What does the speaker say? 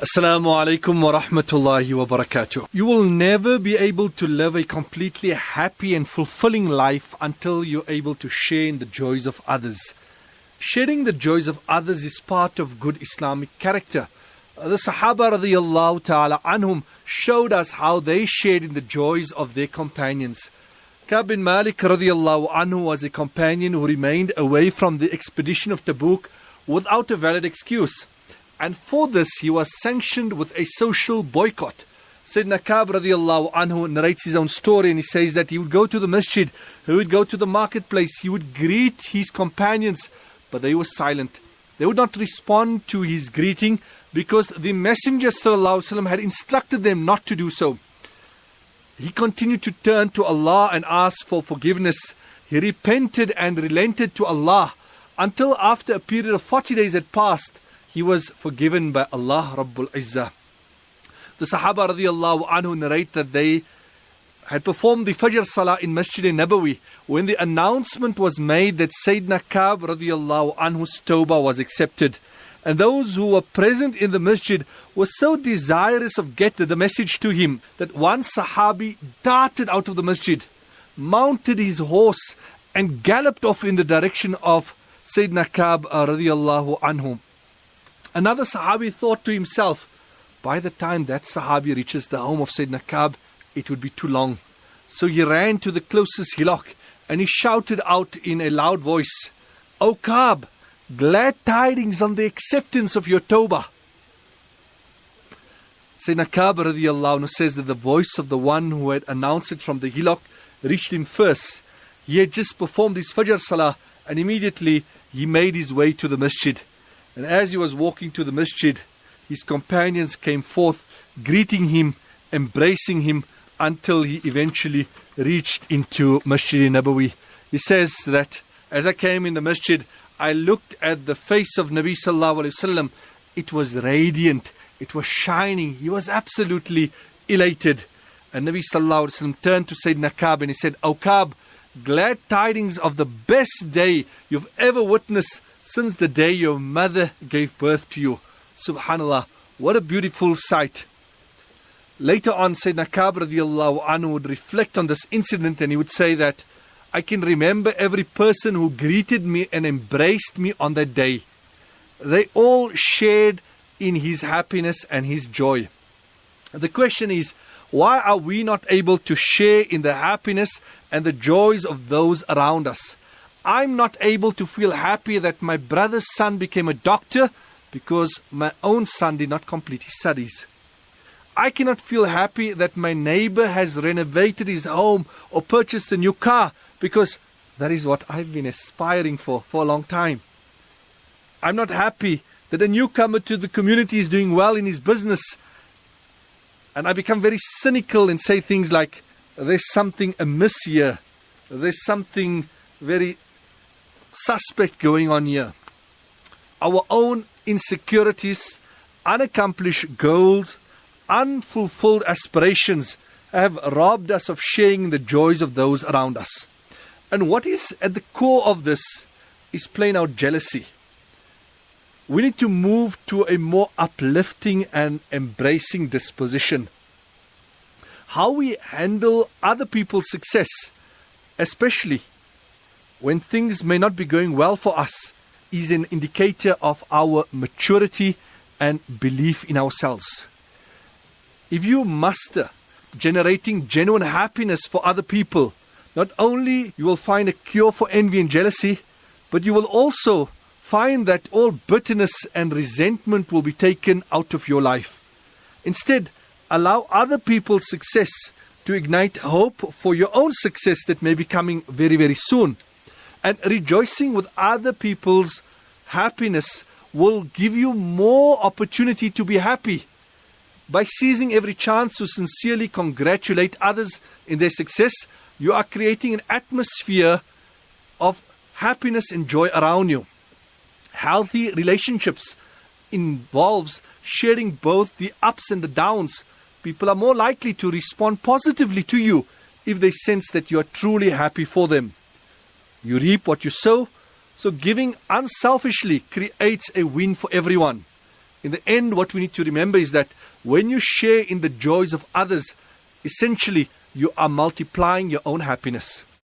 Assalamu alaikum wa rahmatullahi wa barakatuh. You will never be able to live a completely happy and fulfilling life until you're able to share in the joys of others. Sharing the joys of others is part of good Islamic character. The Sahaba radiyallahu ta'ala anhum showed us how they shared in the joys of their companions. Ka'b bin Malik radiyallahu anhu was a companion who remained away from the expedition of Tabuk without a valid excuse. And for this, he was sanctioned with a social boycott. Sayyidina Ka'b radiyallahu anhu narrates his own story, and he says that he would go to the masjid, he would go to the marketplace, he would greet his companions, but they were silent. They would not respond to his greeting because the Messenger sallallahu alaihi wasallam had instructed them not to do so. He continued to turn to Allah and ask for forgiveness. He repented and relented to Allah until after a period of 40 days had passed, he was forgiven by Allah Rabbul Izzah. The Sahaba radiyallahu anhu narrate that they had performed the Fajr Salah in Masjid Nabawi when the announcement was made that Sayyidina Ka'b radiyallahu anhu's tawbah was accepted. And those who were present in the masjid were so desirous of getting the message to him that one Sahabi darted out of the masjid, mounted his horse and galloped off in the direction of Sayyidina Ka'b radiyallahu anhu. Another Sahabi thought to himself, by the time that Sahabi reaches the home of Sayyidina Ka'b, it would be too long. So he ran to the closest hillock and he shouted out in a loud voice, "O Ka'b, glad tidings on the acceptance of your tawbah." Sayyidina Ka'b radiyallahu anhu says that the voice of the one who had announced it from the hillock reached him first. He had just performed his Fajr Salah and immediately he made his way to the masjid. And as he was walking to the masjid, his companions came forth, greeting him, embracing him, until he eventually reached into Masjid Nabawi. He says that, as I came in the masjid, I looked at the face of Nabi sallallahu alaihi wasallam. It was radiant, it was shining, he was absolutely elated. And Nabi sallallahu alaihi wasallam turned to Sayyidina Ka'b and he said, "O Ka'b, glad tidings of the best day you've ever witnessed since the day your mother gave birth to you." Subhanallah, what a beautiful sight. Later on, Sayyidina Ka'b radiyallahu anhu would reflect on this incident and he would say that, "I can remember every person who greeted me and embraced me on that day. They all shared in his happiness and his joy." The question is, why are we not able to share in the happiness and the joys of those around us? I'm not able to feel happy that my brother's son became a doctor because my own son did not complete his studies. I cannot feel happy that my neighbor has renovated his home or purchased a new car because that is what I've been aspiring for a long time. I'm not happy that a newcomer to the community is doing well in his business, and I become very cynical and say things like, there's something amiss here, there's something very suspect going on here. Our own insecurities, unaccomplished goals, unfulfilled aspirations have robbed us of sharing the joys of those around us. And what is at the core of this is plain out jealousy. We need to move to a more uplifting and embracing disposition. How we handle other people's success, especially when things may not be going well for us, is an indicator of our maturity and belief in ourselves. If you master generating genuine happiness for other people, not only you will find a cure for envy and jealousy, but you will also find that all bitterness and resentment will be taken out of your life. Instead, allow other people's success to ignite hope for your own success that may be coming very, very soon. And rejoicing with other people's happiness will give you more opportunity to be happy. By seizing every chance to sincerely congratulate others in their success, you are creating an atmosphere of happiness and joy around you. Healthy relationships involves sharing both the ups and the downs. People are more likely to respond positively to you if they sense that you are truly happy for them. You reap what you sow, so giving unselfishly creates a win for everyone. In the end, what we need to remember is that when you share in the joys of others, essentially you are multiplying your own happiness.